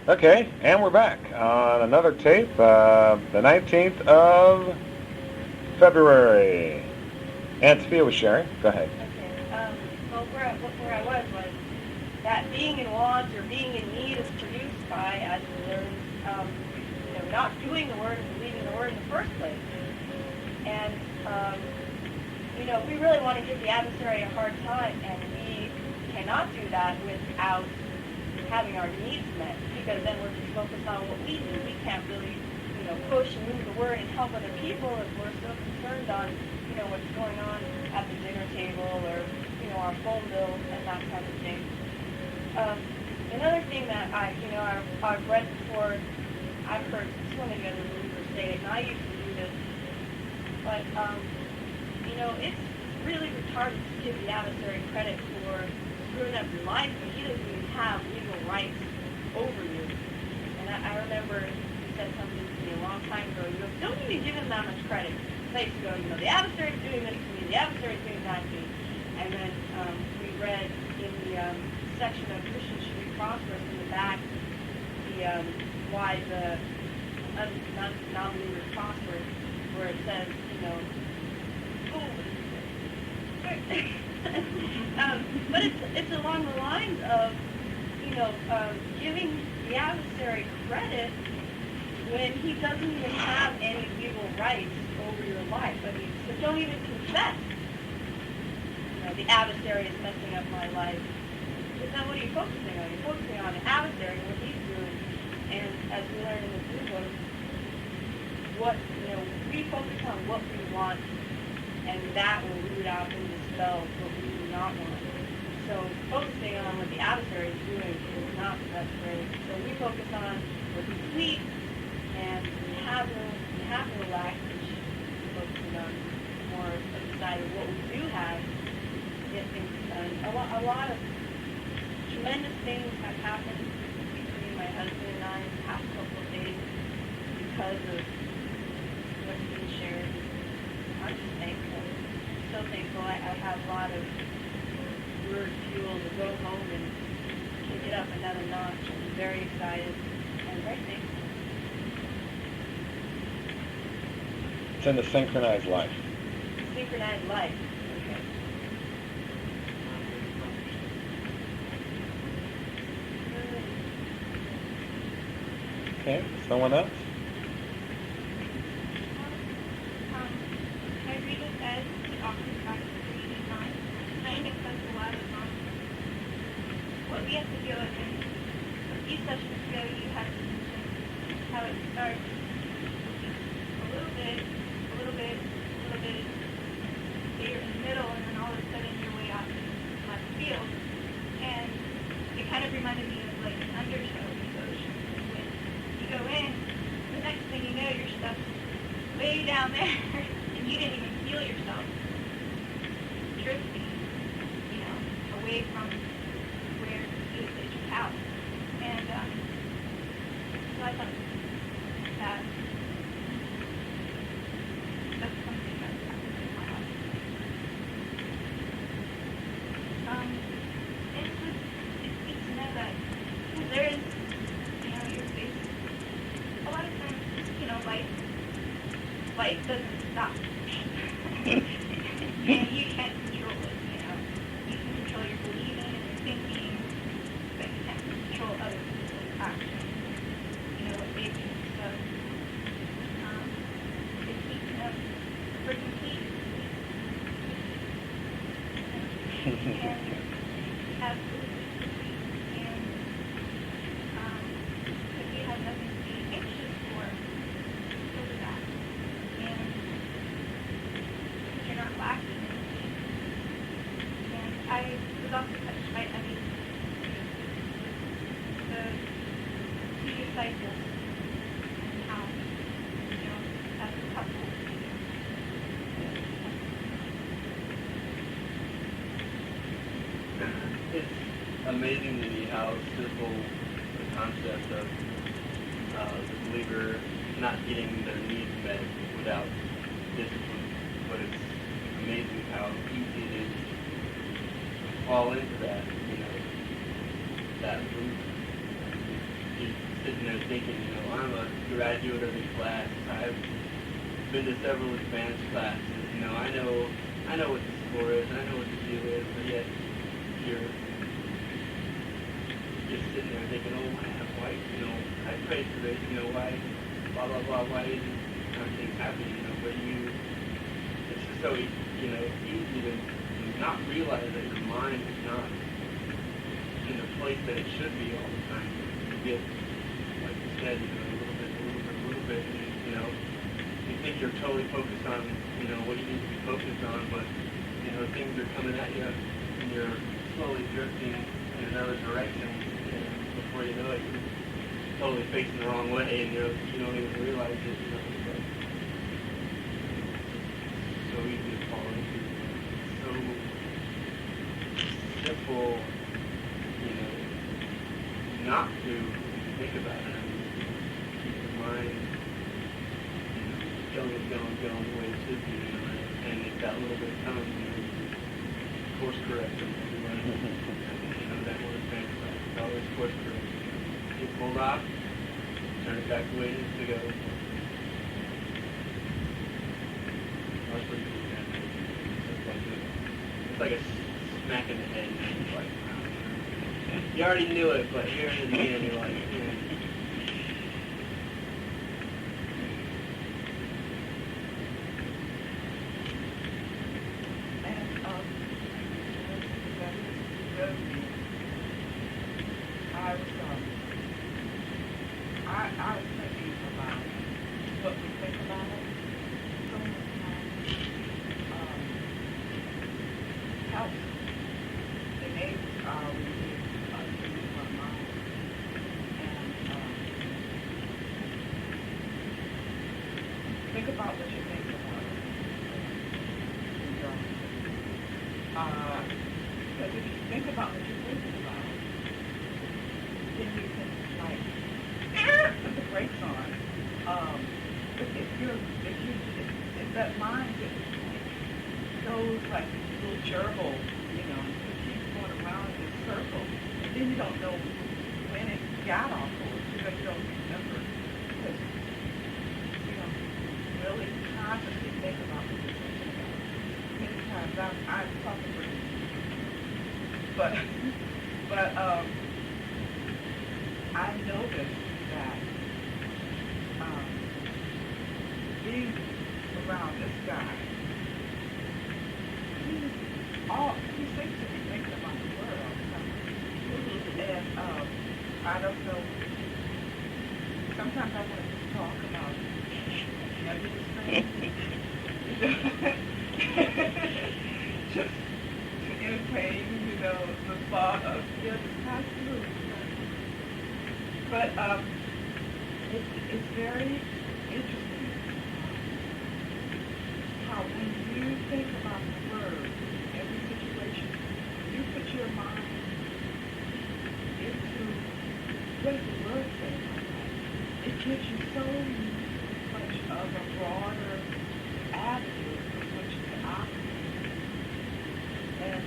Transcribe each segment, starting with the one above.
Okay, and we're back on another tape, the 19th of February. And Sophia was sharing. Go ahead. Okay. Well, where I was that being in want or being in need is produced by, as we learned, not doing the word and believing the word in the first place. And we really want to give the adversary a hard time, and we cannot do that without having our needs met, because then we're just focused on what we do. We can't really, push and move the word and help other people if we're so concerned on, what's going on at the dinner table or, our phone bills and that kind of thing. Another thing that I've read before, I've heard so many other believers say it, and I used to do this, but, it's really retarded to give the adversary credit for screwing up your life when he doesn't even have legal rights over you. And I remember you said something to me a long time ago. You go, don't even give him that much credit. I used to go, the adversary's doing this to me, the adversary's doing that to me. And then we read in the section of Christians should be prosperous in the back, why the non-believers prosper, where it says, but it's along the lines of, giving the adversary credit when he doesn't even have any legal rights over your life. I mean, so don't even confess. The adversary is messing up my life. But then what are you focusing on? You're focusing on the adversary and what he's doing. And as we learned in the blue book, we focus on what we want, and that will root out and dispel what we do not want. So focusing on what the adversary is doing is not the best way. So we focus on what we sweet, and we have no lack, which is focusing on more of the side of what we do have to get things done. A lot of tremendous things have happened between my husband and I in the past couple of days because of what's been shared. I'm just thankful. So thankful. I have a lot of word fuel to go home and kick it up another notch. I'm very excited and very thankful. It's in the synchronized life. Synchronized life. Okay. Okay, someone else? I read it as the often practice reading line. And I think that's a lot of what we have to deal with. And a few sessions ago, you had to mention how it starts a little bit, so you're in the middle, and then all of a sudden you're way out in left field. And it kind of reminded me of like an undertow explosion. When you go in, the next thing you know, your stuff's way down there, and you didn't even feel yourself drifting, away from where you is your house. And so I thought that that's something that's happened in my life. It's good to know that there is, your face. A lot of times, life doesn't stop. And you can't control it, You can control your believing and your thinking, but you can't control other people's actions, what they do. So, it's neat to know for complete and absolutely complete. And, that we have nothing to be anxious for over that. And you're not lacking anything. And I was also touched by, the two disciples and how, as a couple, It's amazing to me how simple the concept of the believer not getting their needs met without discipline, but it's amazing how easy it is to fall into that, that loop. It's sitting there thinking, you know, I'm a graduate of the class. I've been to several advanced classes. You know, I know what the score is, and I know what the deal is, but yet you're just sitting there thinking, oh, why, you know, I prayed for this, you know, why, blah, blah, blah, why isn't something happening, you know, but it's just so, you know, easy to not realize that your mind is not in the place that it should be all the time. You get, like you said, you know, a little bit, and, you know, you think you're totally focused on, you know, what you need to be focused on, but, you know, things are coming at you, and you're slowly drifting in another direction, and before you know it, you're totally facing the wrong way, and you don't even realize it, you know, it's like, so easy to fall into, so simple, you know, not to think about it. I mean, keep your mind, you know, going the way it should be, you know, and if that little bit comes, you know, course correction, everyone, you know, that word fancy, it's always course correction. Get pulled off, turn it back the way it needs to go. That's pretty cool, man. It's like a smack in the head. It's like, wow. You already knew it, but here it is again. You're like, yeah. I was thinking about what we think about it. So many times helps enables our to move our mind and think about what you think about it. Because if you think about what you're thinking about, then you can like put the brakes on. If that mind goes like a little gerbil, you know, it keeps going around in this circle, and then you don't know when it got off course because you don't remember. Because you don't really consciously think about what you're thinking about. Many times I'm talking for you, but I noticed that being around this guy, he seems to be thinking about the word all the time. And I don't know, sometimes I want to just talk about nebulous things. Just to entertain, you know, the thought of, yeah, this passed through. But it's very interesting how when you think about the word, every situation, you put your mind into what does the word say about that? It gives you so much of a broader avenue in which to operate. And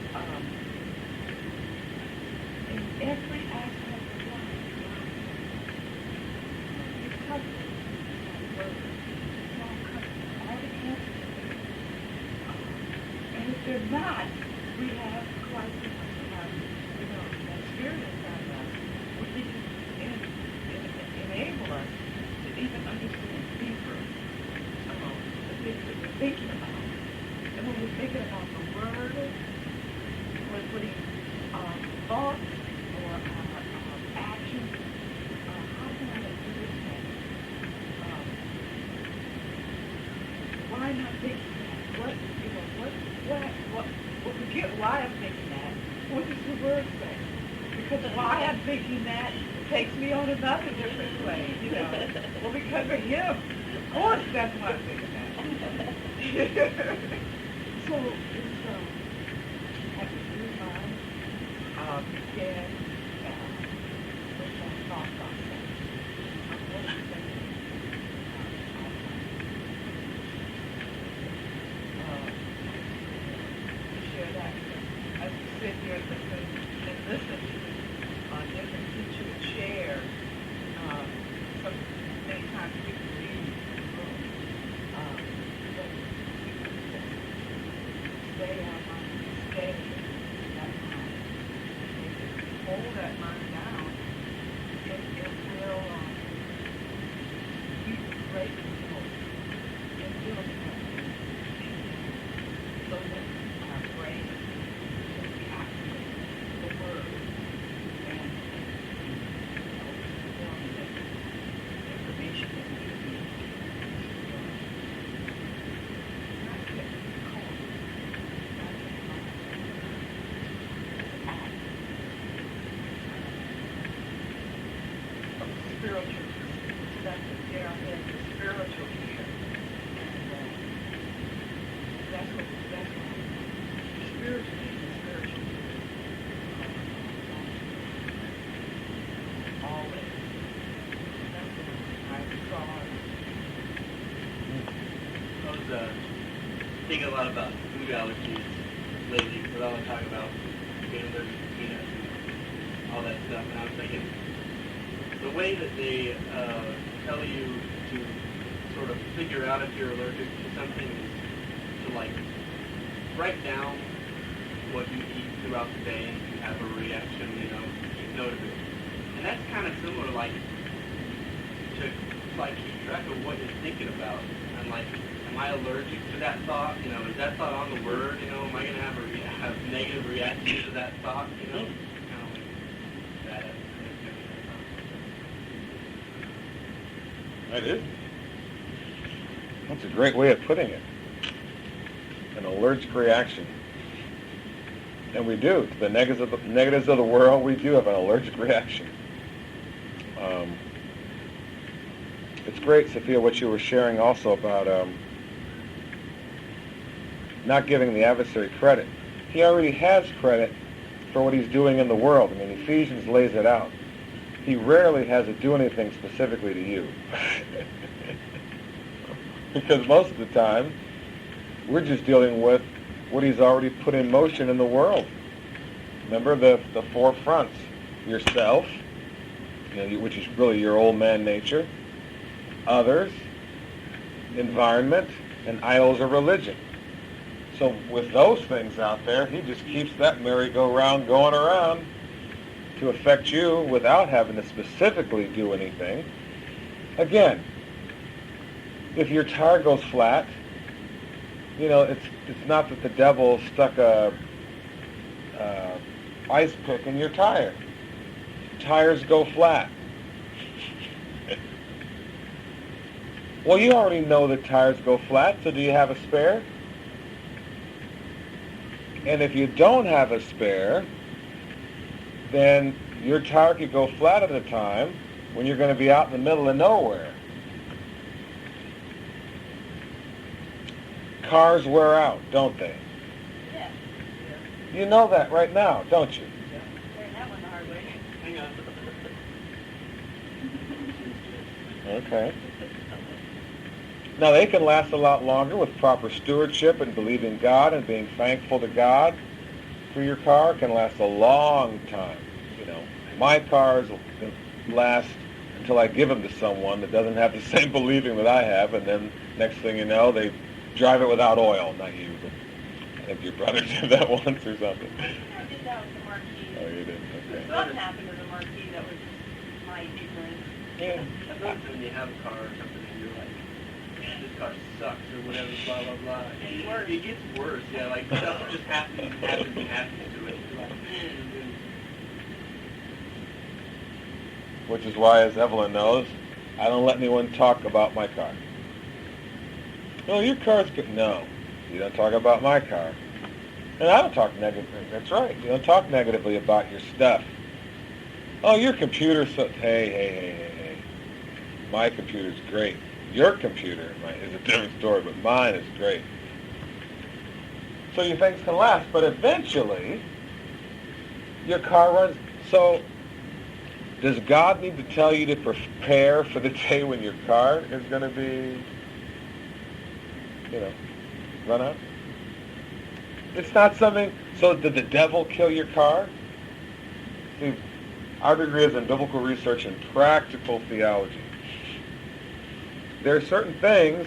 in every aspect of life, you cover it. It's all covered. All the answers are there. And if they're not, we have crisis, we have, you know, experience out of us, which enable us to even understand deeper the things that we're thinking about. And when we're thinking about the word, we're putting thoughts or actions. How can I do this thing? Why not thinking that? Forget why I'm thinking that. What does the word say? Because why I'm thinking that takes me on another different way, you know. Well, because of him. Of course, that's why I'm thinking that. So it's at the new mind began with that thought process. What are you thinking? Share that. As we sit here and listen to different teachers share not to get greedy in the room. But stay our mind, stay that mind. If you hold that mind down, it will keep great control. It will help. So that our brain can capture the word and formulate information that we need to not get caught, not get from a spiritual perspective, get our head to spiritual gear. And that's what spiritually is spiritual gear. Always. That's what I saw. I was thinking a lot about food allergies lately, because I was talking about being allergic to peanuts and all that stuff, and I was thinking the way that they tell you to sort of figure out if you're allergic to something is to like write down what you eat throughout the day, and if you have a reaction, keep note of it. And that's kind of similar, like, to keep track of what you're thinking about. And like, am I allergic to that thought? Is that thought on the word? Am I going to have negative reaction to that thought? Kind of like that. That is. That's a great way of putting it. An allergic reaction. And we do. To the negatives of the world, we do have an allergic reaction. It's great, Sophia, what you were sharing also about not giving the adversary credit. He already has credit for what he's doing in the world. I mean, Ephesians lays it out. He rarely has to do anything specifically to you. Because most of the time, we're just dealing with what he's already put in motion in the world. Remember the four fronts. Yourself, which is really your old man nature. Others, environment, and idols of religion. So with those things out there, he just keeps that merry-go-round going around to affect you without having to specifically do anything. Again, if your tire goes flat, it's not that the devil stuck a ice pick in your tire. Tires go flat. Well, you already know that tires go flat, so do you have a spare? And if you don't have a spare, then your tire could go flat at a time when you're going to be out in the middle of nowhere. Cars wear out, don't they? Yeah. You know that right now, don't you? Learned that one the hard way. Hang on. Okay. Now, they can last a lot longer with proper stewardship and believing God and being thankful to God for your car. Can last a long time. My cars will last until I give them to someone that doesn't have the same believing that I have, and then next thing you know, they drive it without oil. Not you, but I think your brother did that once or something. I did that with the Marquis. Oh, you did? Okay. Something happened to the Marquis that was just my ignorance. Yeah. Sometimes when you have a car or something and you're like, man, this car sucks or whatever, blah, blah, blah. It's worse. It gets worse, yeah, like stuff just happens to it. You're like, man. Which is why, as Evelyn knows, I don't let anyone talk about my car. No, your car's good. No, you don't talk about my car. And I don't talk negatively. That's right. You don't talk negatively about your stuff. Oh, your computer's so... Hey. My computer's great. Your computer is a different story, but mine is great. So your things can last, but eventually, your car runs... So, does God need to tell you to prepare for the day when your car is going to be, run out? It's not something... So did the devil kill your car? See, our degree is in biblical research and practical theology. there are certain things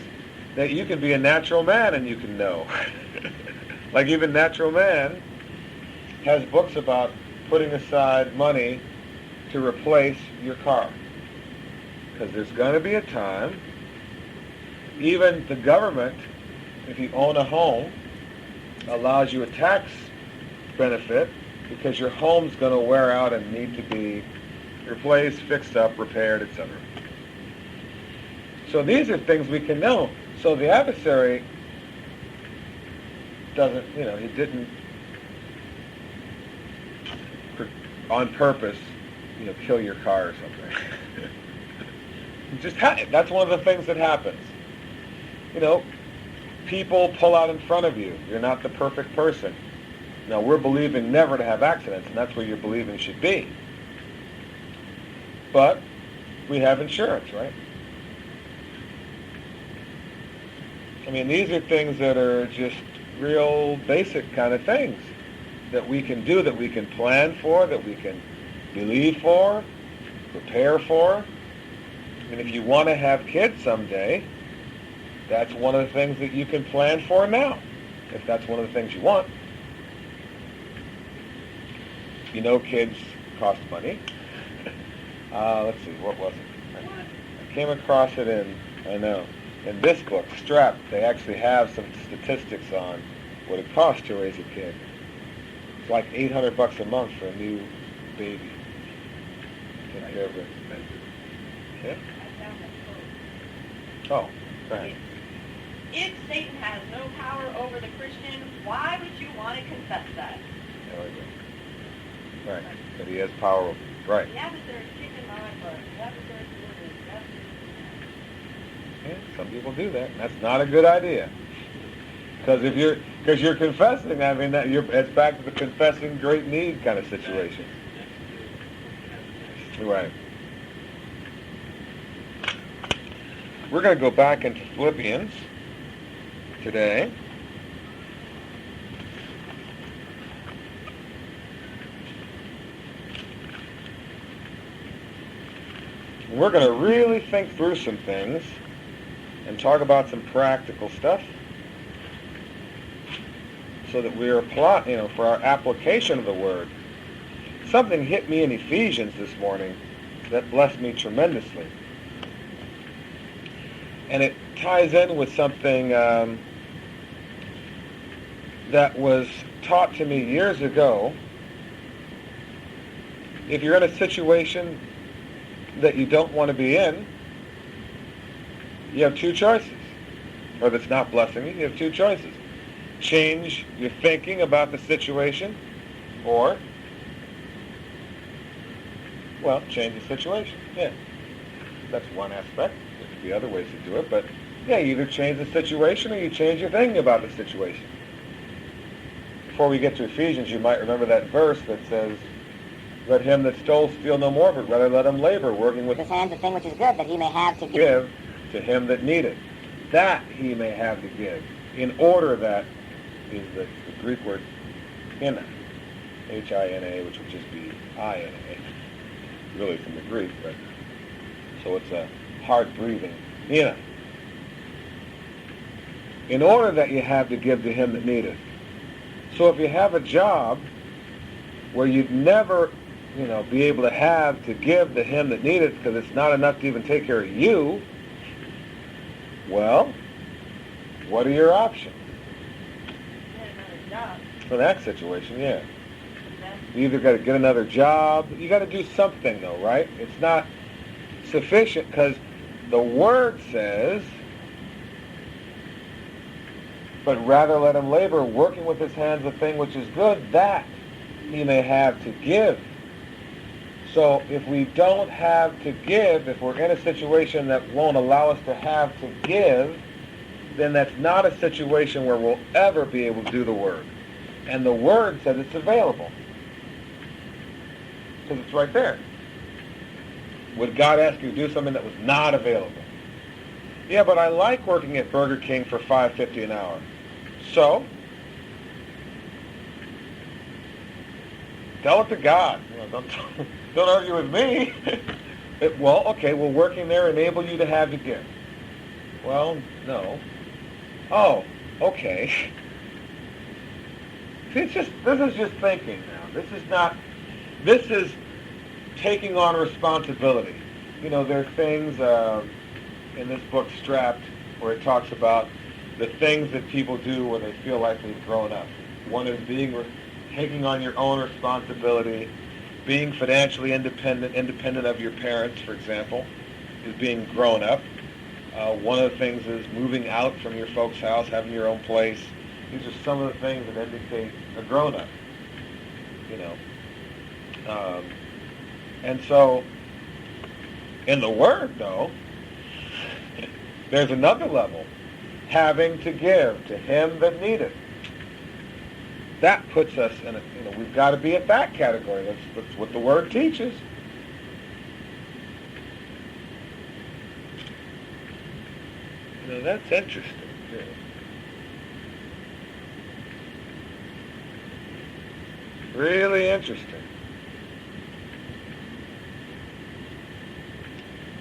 that you can be a natural man and you can know. Like even Natural Man has books about putting aside money to replace your car. Because there's going to be a time, even the government, if you own a home, allows you a tax benefit because your home's going to wear out and need to be replaced, fixed up, repaired, etc. So these are things we can know. So the adversary doesn't, he didn't on purpose, kill your car or something. That's one of the things that happens. People pull out in front of you. You're not the perfect person. Now, we're believing never to have accidents, and that's where your believing should be. But we have insurance, right? I mean, these are things that are just real basic kind of things that we can do, that we can plan for, that we can believe for, prepare for. And if you want to have kids someday, that's one of the things that you can plan for now, if that's one of the things you want. Kids cost money. Let's see, what was it? I came across it in this book, Strap. They actually have some statistics on what it costs to raise a kid. It's like $800 a month for a new baby. Take care of it. Yeah? Oh, go ahead. If Satan has no power over the Christian, why would you want to confess that? There we go. Right, but he has power. Right. The adversary's kicking my butt. The adversary's doing this. Yeah, some people do that. And that's not a good idea. Because you're confessing. I mean, it's back to the confessing great need kind of situation. Right. We're going to go back into Philippians today. We're going to really think through some things and talk about some practical stuff so that we're for our application of the Word. Something hit me in Ephesians this morning that blessed me tremendously. And it ties in with something that was taught to me years ago. If you're in a situation that you don't want to be in, you have two choices. Or that's not blessing you have two choices. Change your thinking about the situation, or, change the situation. Yeah. That's one aspect. There could be other ways to do it, but you either change the situation or you change your thinking about the situation. Before we get to Ephesians, you might remember that verse that says, let him that stole steal no more, but rather let him labor, working with his hands the thing which is good, that he may have to give to him that needeth. That he may have to give. In order that is the Greek word hina, H-I-N-A, which would just be I-N-A. Really from the Greek, but so it's a hard breathing. Hina. In order that you have to give to him that needeth. So if you have a job where you'd never be able to have to give to him that needeth because it's not enough to even take care of you, well, what are your options? For that situation, yeah. You either got to get another job. You got to do something, though, right? It's not sufficient because the Word says, but rather let him labor, working with his hands the thing which is good, that he may have to give. So if we don't have to give, if we're in a situation that won't allow us to have to give, then that's not a situation where we'll ever be able to do the Word. And the Word says it's available. Because it's right there. Would God ask you to do something that was not available? Yeah, but I like working at Burger King for $5.50 an hour. So, tell it to God. Don't argue with me. Working there enable you to have to give. Well, no. Oh, okay. See, this is just thinking now. This is taking on responsibility. You know, there are things in this book, Strapped, where it talks about the things that people do when they feel like they've grown up. One is taking on your own responsibility, being financially independent of your parents, for example, is being grown up. One of the things is moving out from your folks' house, having your own place. These are some of the things that indicate a grown-up, you know. And so, in the Word, though, there's another level, having to give to him that needeth. That puts us in a, you know, we've got to be at that category. That's what the Word teaches. You know, that's interesting, too. Really interesting.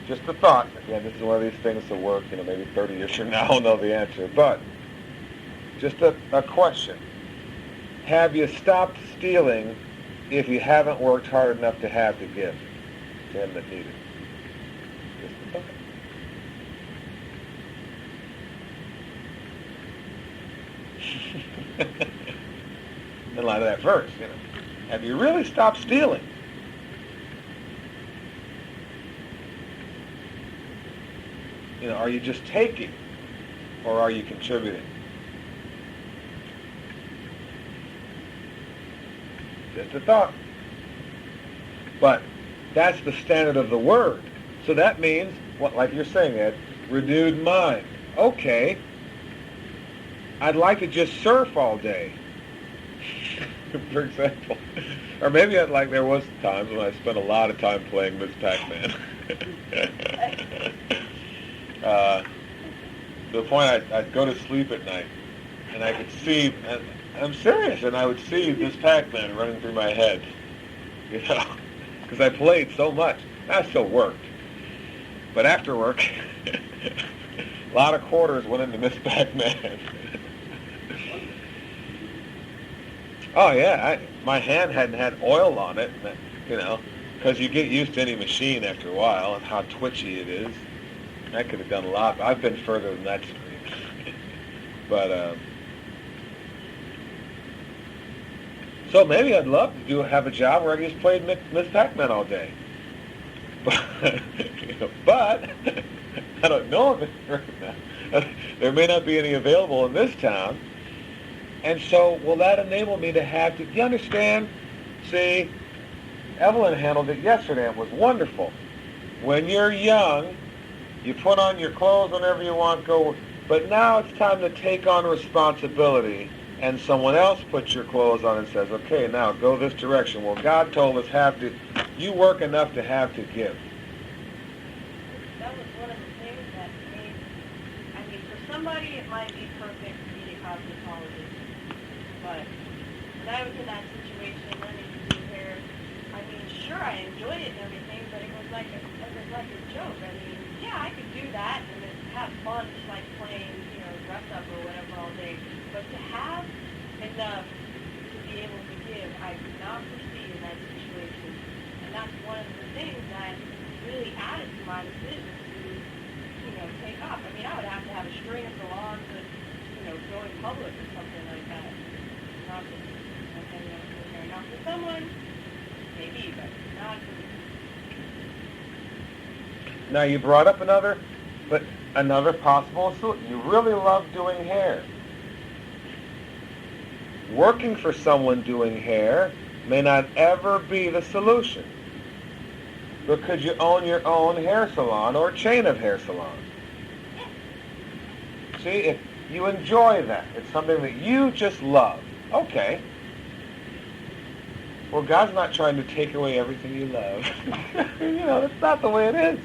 Just a thought. Again, this is one of these things that work, you know, maybe 30 years from now I'll know the answer. But just a question. Have you stopped stealing if you haven't worked hard enough to have to give to him that needed? Just a thought. In light of that verse, you know. Have you really stopped stealing? You know, are you just taking or are you contributing? Just a thought. But that's the standard of the Word. So that means, what, like you're saying, Ed, renewed mind. Okay, I'd like to just surf all day, for example. Or maybe there was times when I spent a lot of time playing Miss Pac-Man. To the point I'd go to sleep at night, and I could see, and I'm serious, and I would see Miss Pac-Man running through my head, you know, because I played so much. I still worked. But after work, a lot of quarters went into Miss Pac-Man. Oh yeah, my hand hadn't had oil on it, you know, because you get used to any machine after a while and how twitchy it is. I could have done a lot. I've been further than that screen. But so maybe I'd love to have a job where I just played Miss Pac-Man all day. But I don't know of it right now. There may not be any available in this town. And so, will that enable me to have to, do you understand? See, Evelyn handled it yesterday. It was wonderful. When you're young, you put on your clothes whenever you want, go. But now it's time to take on responsibility, and someone else puts your clothes on and says, okay, now go this direction. Well, God told us you work enough to have to give. That was one of the things that made, I mean, for somebody it might be perfect to be a cosmetologist. But when I was in that situation, learning to do hair, I mean, sure, I enjoyed it and everything, but it was like a joke. I mean, yeah, I could do that and have fun, just like playing, you know, dress up or whatever all day. But to have enough to be able to give, I could not foresee in that situation. And that's one of the things that really added to my decision to, you know, take off. I mean, I would have to have a string of salons to, you know, go in public or something like that. Not for someone, maybe, but not for me. Now you brought up another possible solution. You really love doing hair. Working for someone doing hair may not ever be the solution. But could you own your own hair salon or chain of hair salons? See, if you enjoy that, it's something that you just love. Okay. Well, God's not trying to take away everything you love. You know, that's not the way it is.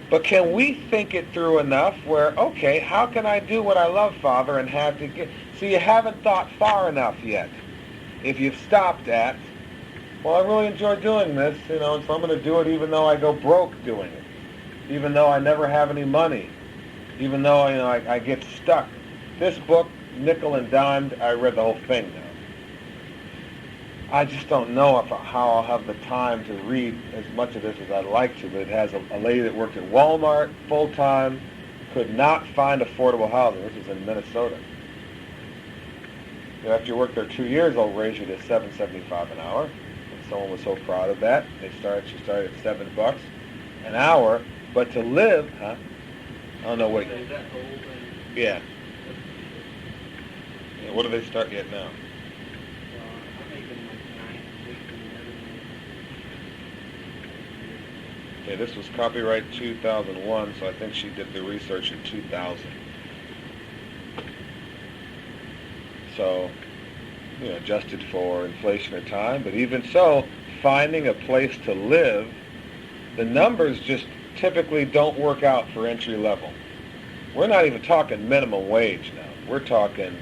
But can we think it through enough where, okay, how can I do what I love, Father, and have to get... See, you haven't thought far enough yet. If you've stopped at, well, I really enjoy doing this, you know, so I'm going to do it even though I go broke doing it. even though I never have any money, even though I get stuck. This book, nickel and dimed, I read the whole thing now. I just don't know how I'll have the time to read as much of this as I'd like to, but it has a lady that worked at Walmart full-time, could not find affordable housing. This is in Minnesota. After you work there 2 years, they'll raise you to $7.75 an hour. And someone was so proud of that. She started at $7 an hour, but to live, I don't know what. Is that old and Yeah. What do they start at now? I'm making like 9, 16, everything. Okay, this was copyright 2001, so I think she did the research in 2000. So, adjusted for inflation or time, but even so, finding a place to live, the numbers just typically don't work out for entry level. We're not even talking minimum wage now. We're talking,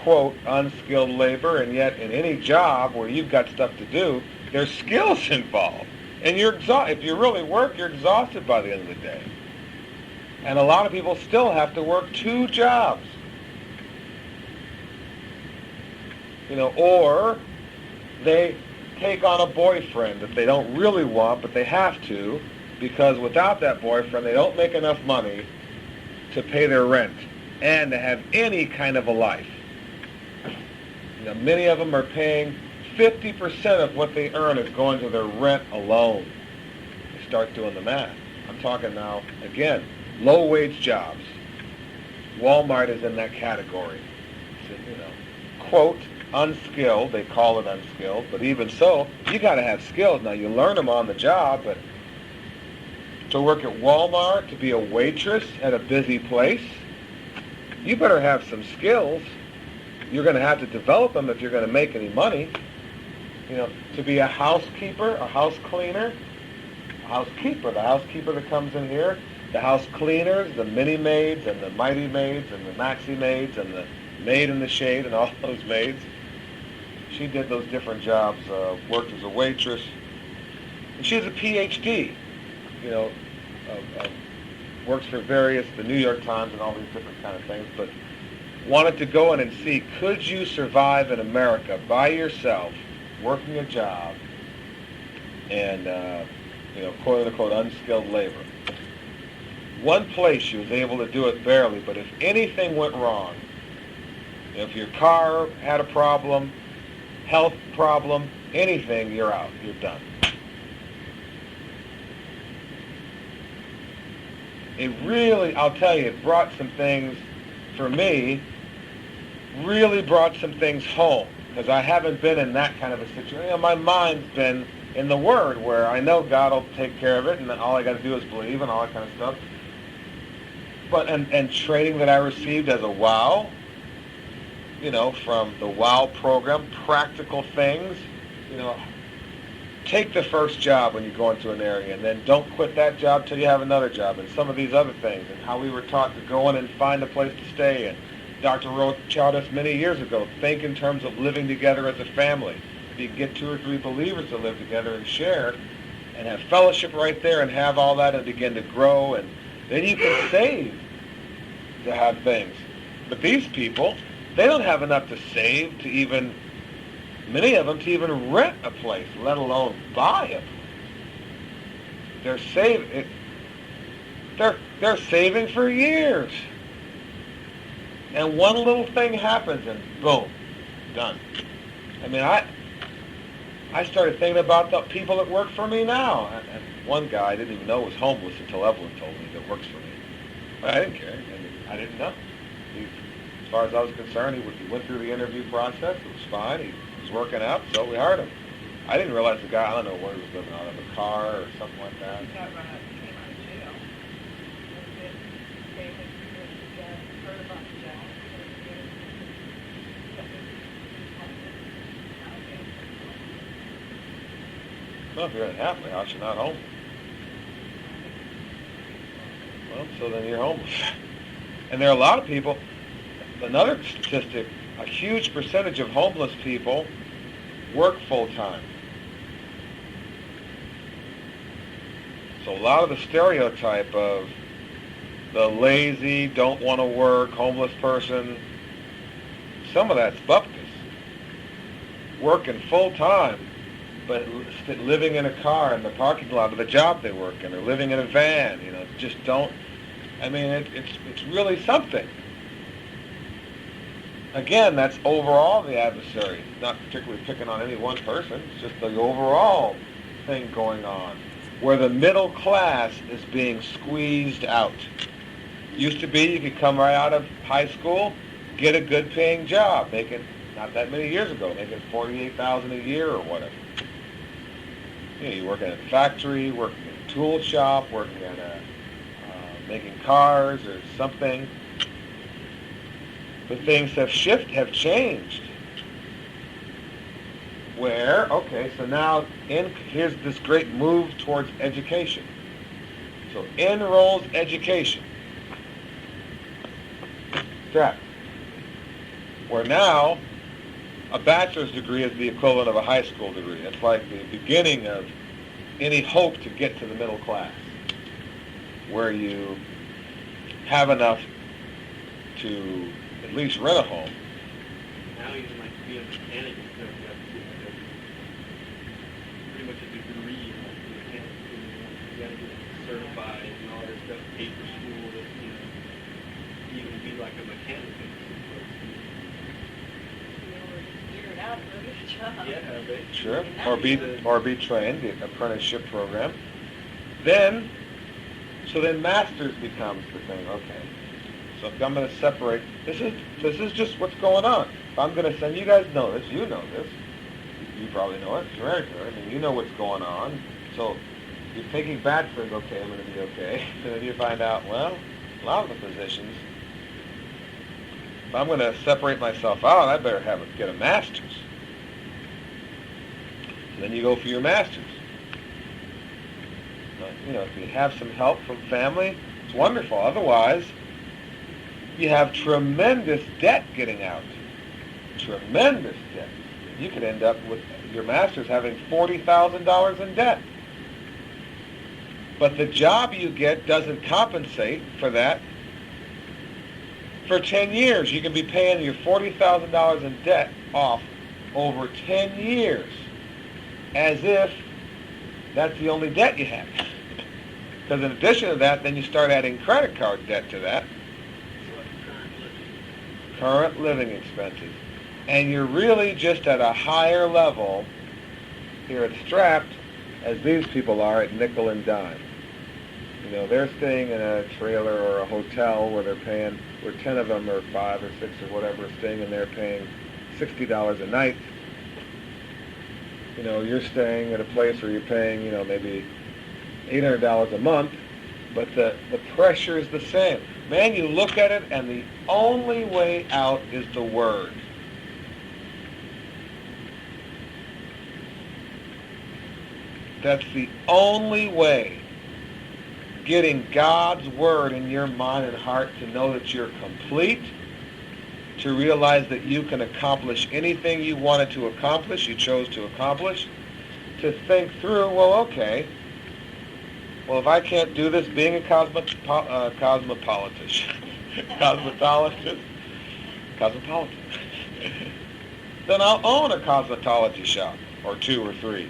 quote, unskilled labor, and yet in any job where you've got stuff to do, there's skills involved. And if you really work, you're exhausted by the end of the day. And a lot of people still have to work 2 jobs. Or they take on a boyfriend that they don't really want, but they have to, because without that boyfriend, they don't make enough money to pay their rent and to have any kind of a life. Many of them are paying 50% of what they earn is going to their rent alone. They start doing the math. I'm talking now, again, low-wage jobs. Walmart is in that category. Quote, unskilled. They call it unskilled, but even so, you got to have skills. Now, you learn them on the job, but to work at Walmart, to be a waitress at a busy place, you better have some skills. You're going to have to develop them if you're going to make any money. To be a housekeeper, a house cleaner, the housekeeper that comes in here, the house cleaners, the mini maids and the mighty maids and the maxi maids and the maid in the shade and all those maids. She did those different jobs, worked as a waitress. And she has a PhD, works for the New York Times and all these different kind of things, but wanted to go in and see, could you survive in America by yourself, working a job, and, quote-unquote unskilled labor. One place she was able to do it barely, but if anything went wrong, if your car had a problem, health problem, anything, you're out. You're done. It really, I'll tell you, it brought some things, for me, really brought some things home. Because I haven't been in that kind of a situation. My mind's been in the Word, where I know God will take care of it, and all I got to do is believe and all that kind of stuff. But and training that I received as a WOW, from the WOW program, practical things, take the first job when you go into an area, and then don't quit that job till you have another job, and some of these other things, and how we were taught to go in and find a place to stay. And Dr. Roth taught us many years ago, think in terms of living together as a family. If you get 2 or 3 believers to live together and share, and have fellowship right there, and have all that, and begin to grow, and then you can save to have things. But these people, they don't have enough to save to even, many of them, to even rent a place, let alone buy a place. They're saving for years. And one little thing happens and boom, done. I started thinking about the people that work for me now. And one guy I didn't even know was homeless until Evelyn told me that works for me. But I didn't care. I didn't know. As far as I was concerned, he went through the interview process. It was fine. He was working out, so we hired him. I didn't realize the guy, I don't know where he was living, out of a car or something like that. He got run out, he came out of jail. They had heard about the jail. Well, if you're in a halfway house, you're not homeless. Well, so then you're homeless. And there are a lot of people, another statistic, a huge percentage of homeless people work full-time. So a lot of the stereotype of the lazy, don't want to work, homeless person, some of that's bupkis. Working full time, but living in a car in the parking lot of the job they work in, or living in a van, just don't. I mean, it's really something. Again, that's overall the adversary. It's not particularly picking on any one person. It's just the overall thing going on, where the middle class is being squeezed out. Used to be you could come right out of high school, get a good paying job, making, not that many years ago, making $48,000 a year or whatever. You work in a factory, working in a tool shop, working in a making cars or something. But things have changed. Where, okay, so now here's this great move towards education. So enrolls education. Strap. Where now a bachelor's degree is the equivalent of a high school degree. It's like the beginning of any hope to get to the middle class, where you have enough to at least rent a home. Now even like to be a mechanic and stuff, you have to get like pretty much a degree in like mechanics. You got to get certified and all that stuff, pay for school to even be like a mechanic. Out and go get a job. Yeah, they Sure. Or be trained, the apprenticeship program. So then masters becomes the thing. Okay. So if I'm going to separate, this is just what's going on. If I'm going to send, you guys know this, you know this. You probably know it. You're right there. I mean, you know what's going on. So you're taking bachelor's, okay, I'm going to be okay. And then you find out, well, a lot of the positions, if I'm going to separate myself out, I better get a master's. And then you go for your master's. If you have some help from family, it's wonderful. Otherwise, you have tremendous debt getting out. Tremendous debt. You could end up with your master's having $40,000 in debt. But the job you get doesn't compensate for that. For 10 years, you can be paying your $40,000 in debt off over 10 years, as if that's the only debt you have. Because in addition to that, then you start adding credit card debt to that. Current living expenses. And you're really just at a higher level here at Strapped as these people are at nickel and dime. They're staying in a trailer or a hotel where 10 of them or 5 or 6 or whatever are staying in there paying $60 a night. You're staying at a place where you're paying, maybe $800 a month, but the pressure is the same. Man, you look at it and the only way out is the Word. That's the only way. Getting God's Word in your mind and heart to know that you're complete, to realize that you can accomplish anything you wanted to accomplish, you chose to accomplish, to think through, well, okay, well, if I can't do this being a cosmopolitist, then I'll own a cosmetology shop, or 2 or 3.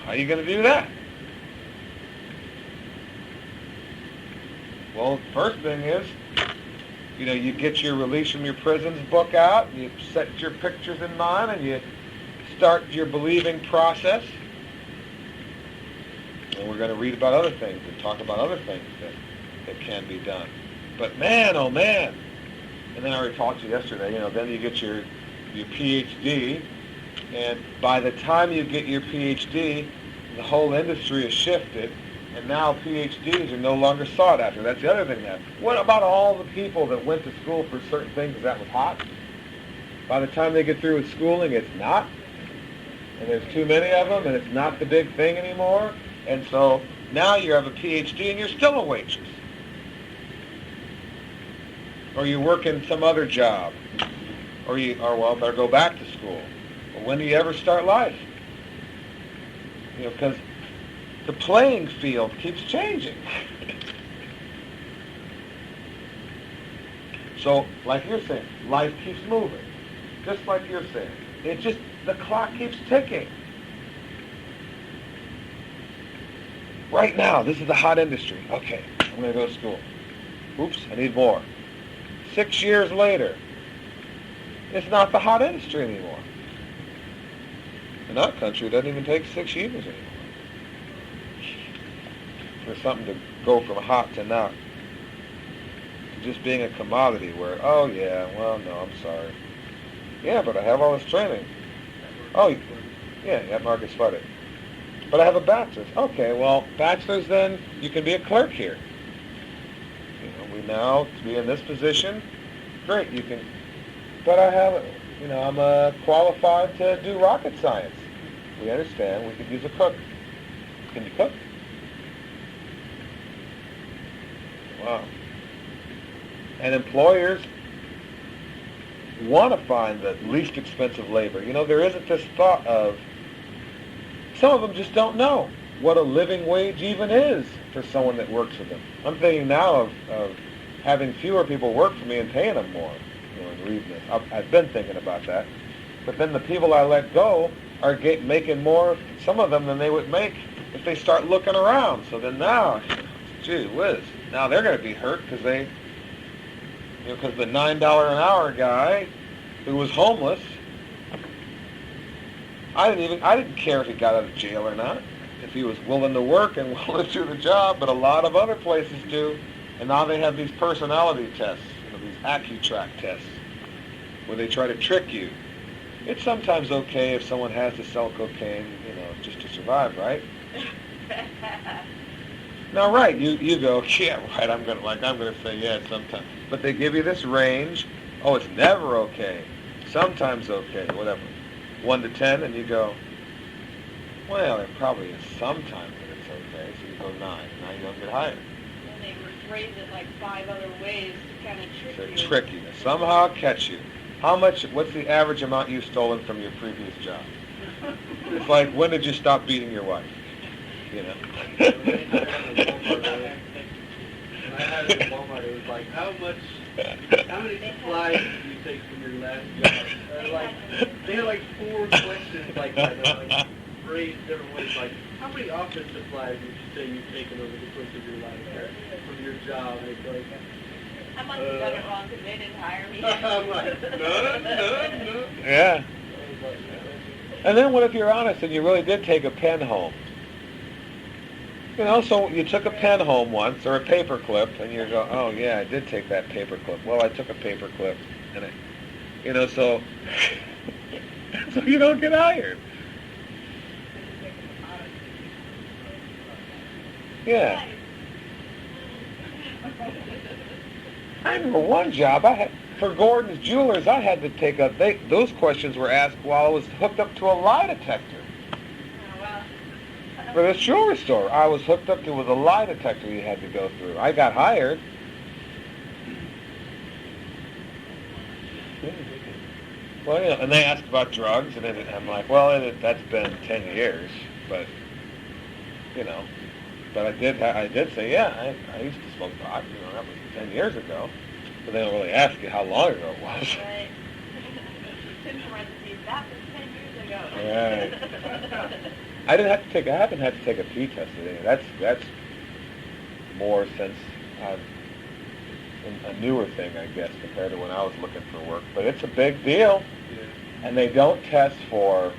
How are you going to do that? Well, first thing is, you get your Release from Your Prisons book out, and you set your pictures in mind, and you start your believing process. And we're going to read about other things and talk about other things that can be done. But man, oh man. And then I already talked to you yesterday, then you get your PhD, and by the time you get your PhD, the whole industry has shifted, and now PhDs are no longer sought after. That's the other thing now. What about all the people that went to school for certain things because that was hot? By the time they get through with schooling, it's not. And there's too many of them, and it's not the big thing anymore. And so now you have a PhD and you're still a waitress. Or you work in some other job. Or better go back to school. Well, when do you ever start life? Because the playing field keeps changing. So, like you're saying, life keeps moving. Just like you're saying. The clock keeps ticking. Right now, this is the hot industry. Okay, I'm going to go to school. Oops, I need more. 6 years later, it's not the hot industry anymore. In our country, it doesn't even take 6 years anymore for something to go from hot to not. To just being a commodity where, oh yeah, well, no, I'm sorry. Yeah, but I have all this training. Oh, yeah, that market's flooded. But I have a bachelor's. Okay, well, bachelor's then, you can be a clerk here. You know, we now, to be in this position, great, you can, but I have, you know, I'm qualified to do rocket science. We understand, we could use a cook. Can you cook? Wow. And employers want to find the least expensive labor. You know, there isn't this thought of, some of them just don't know what a living wage even is for someone that works with them. I'm thinking now of having fewer people work for me and paying them more, you know, and reading this. I've been thinking about that. But then the people I let go are making more, some of them, than they would make if they start looking around. So then now, gee whiz, now they're going to be hurt because they, you know, because the $9 an hour guy who was homeless, I didn't care if he got out of jail or not, if he was willing to work and willing to do the job, but a lot of other places do. And now they have these personality tests, you know, these AccuTrack tests, where they try to trick you. It's sometimes okay if someone has to sell cocaine, you know, just to survive, right? Now, right, you go, yeah, right, I'm gonna say, yeah, sometimes. But they give you this range. Oh, it's never okay. Sometimes okay, whatever. 1 to 10, and you go, well, it probably is sometimes that it's okay, so you go 9. Now you don't get higher. And they rephrase it like 5 other ways to kind of trick you. To trick you, to somehow catch you. What's the average amount you've stolen from your previous job? It's like, when did you stop beating your wife? You know? When I had it at Walmart, it was like, how many supplies did you take from your last job? They had like 4 questions like that. They're like phrased different ways. Like, how many office supplies would you say you've taken over the course of your life from your job? And it's like, I must have done it wrong because they didn't hire me. I'm like, no. Yeah. And then what if you're honest and you really did take a pen home? You know, so you took a pen home once, or a paper clip, and you go, oh yeah, I did take that paper clip. Well, I took a paper clip, and it, you know, so you don't get hired. Yeah. I remember one job for Gordon's Jewelers, I had to take those questions were asked while I was hooked up to a lie detector. For this jewelry store, I was hooked up to with a lie detector you had to go through. I got hired. Well, you know, and they asked about drugs, and I'm like, well, that's been 10 years, but, you know, but I did say, yeah, I used to smoke pot, you know, that was 10 years ago, but they don't really ask you how long ago it was. Right. In parentheses, that was 10 years ago. Right. I haven't had to take a pee test today. That's more since a newer thing, I guess, compared to when I was looking for work. But it's a big deal. Yeah. And they don't test for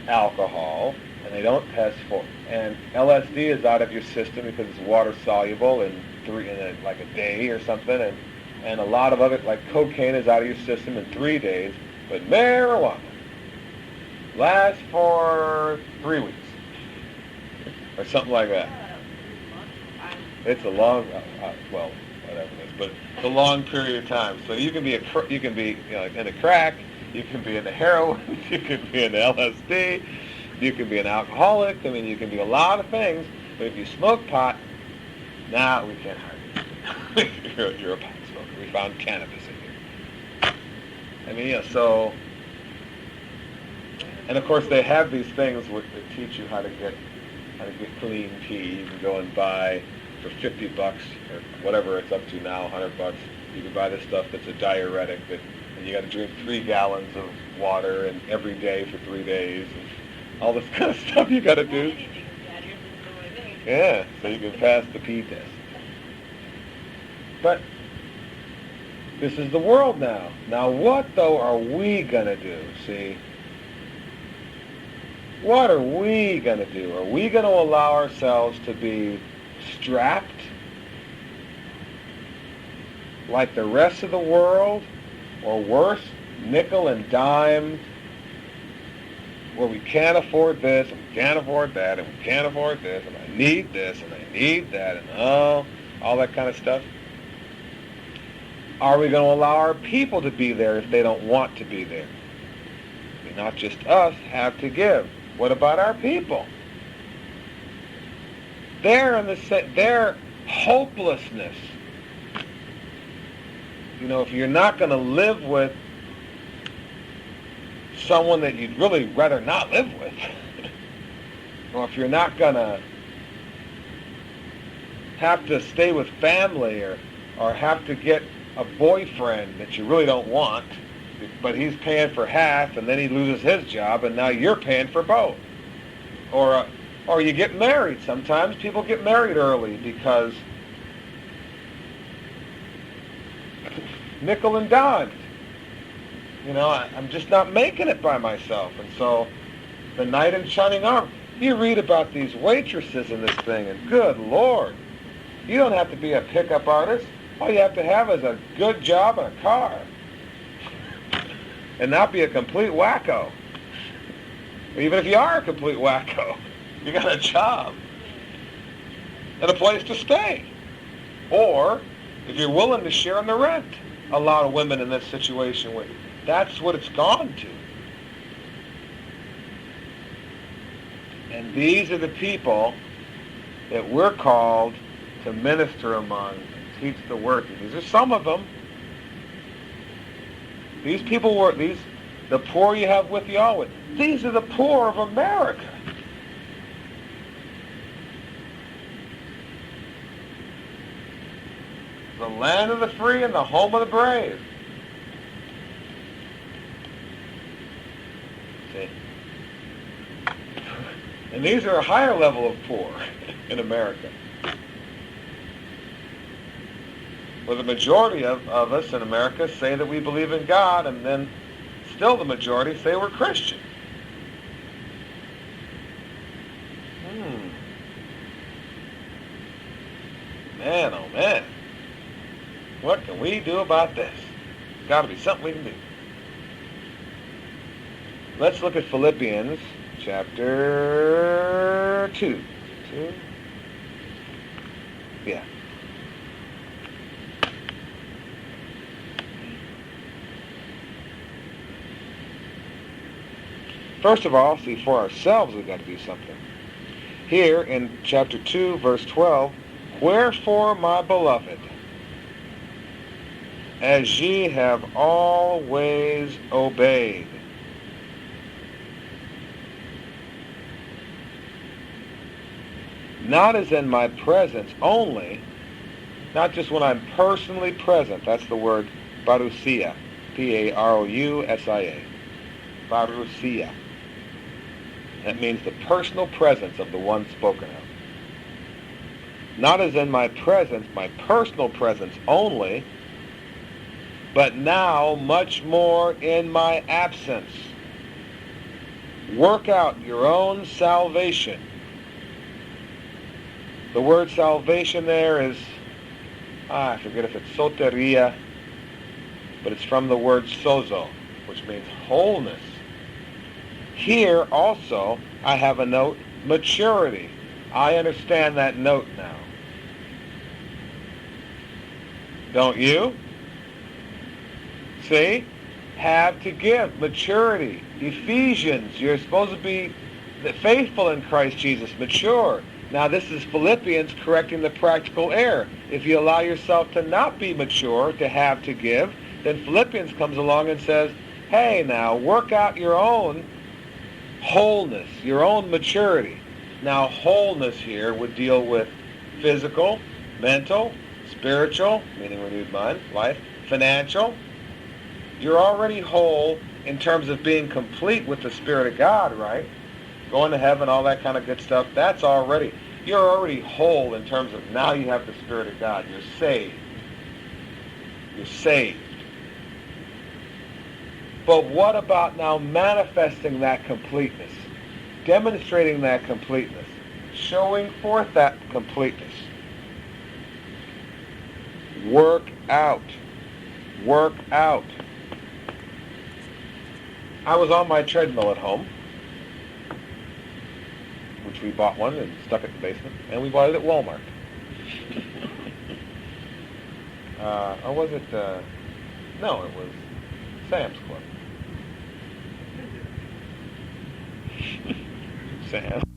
alcohol, and they don't test for, and LSD is out of your system because it's water soluble in like a day or something, and a lot of other, like cocaine is out of your system in 3 days, but marijuana lasts for 3 weeks or something like that. It's a long, well, whatever it is, but it's a long period of time. So you can be you know, in the crack, you can be in the heroin, you can be in the LSD, you can be an alcoholic. I mean, you can be a lot of things. But if you smoke pot, nah, we can't hire you. you're a pot smoker. We found cannabis in here. I mean, yeah. So, and of course, they have these things that teach you how to get how to get clean tea. You can go and buy for $50 or whatever it's up to now, $100. You can buy this stuff that's a diuretic and you got to drink 3 gallons of water and every day for 3 days and all this kind of stuff you got to do. Yeah, so you can pass the pee test. But this is the world now. Now what, though, are we going to do? See? What are we going to do? Are we going to allow ourselves to be strapped like the rest of the world, or worse, nickel and dime, where we can't afford this, and we can't afford that, and we can't afford this, and I need this, and I need that, and all that kind of stuff? Are we going to allow our people to be there if they don't want to be there? Not just us have to give. What about our people? Their hopelessness. You know, if you're not going to live with someone that you'd really rather not live with, or if you're not going to have to stay with family or have to get a boyfriend that you really don't want, but he's paying for half and then he loses his job and now you're paying for both. Or you get married. Sometimes people get married early because nickel and dime. You know, I'm just not making it by myself. And so the knight in shining armor. You read about these waitresses in this thing, and good Lord, you don't have to be a pickup artist. All you have to have is a good job and a car. And not be a complete wacko. Even if you are a complete wacko, you got a job and a place to stay. Or if you're willing to share in the rent. A lot of women in this situation, that's what it's gone to. And these are the people that we're called to minister among and teach the word. These are some of them. These people were, the poor you have with you always. These are the poor of America. The land of the free and the home of the brave. See? And these are a higher level of poor in America. Well, the majority of us in America say that we believe in God, and then still the majority say we're Christian. Man, oh man. What can we do about this? There's got to be something we can do. Let's look at Philippians chapter 2. Yeah. First of all, see, for ourselves we've got to do something. Here in chapter 2, verse 12, wherefore, my beloved, as ye have always obeyed. Not as in my presence only, not just when I'm personally present. That's the word parousia, P-A-R-O-U-S-I-A, parousia. That means the personal presence of the one spoken of. Not as in my presence, my personal presence only, but now much more in my absence. Work out your own salvation. The word salvation there is, I forget if it's soteria, but it's from the word sozo, which means wholeness. Here also, I have a note, maturity. I understand that note now. Don't you? See? Have to give. Maturity. Ephesians, you're supposed to be faithful in Christ Jesus. Mature. Now this is Philippians correcting the practical error. If you allow yourself to not be mature, to have to give, then Philippians comes along and says, hey now, work out your own wholeness, your own maturity. Now, wholeness here would deal with physical, mental, spiritual, meaning renewed mind, life, financial. You're already whole in terms of being complete with the Spirit of God, right? Going to heaven, all that kind of good stuff. You're already whole in terms of now you have the Spirit of God. You're saved. You're saved. But what about now manifesting that completeness? Demonstrating that completeness? Showing forth that completeness? Work out. Work out. I was on my treadmill at home, which we bought one and stuck it in the basement, and we bought it at Walmart. Or was it, no, it was Sam's Club. Sam.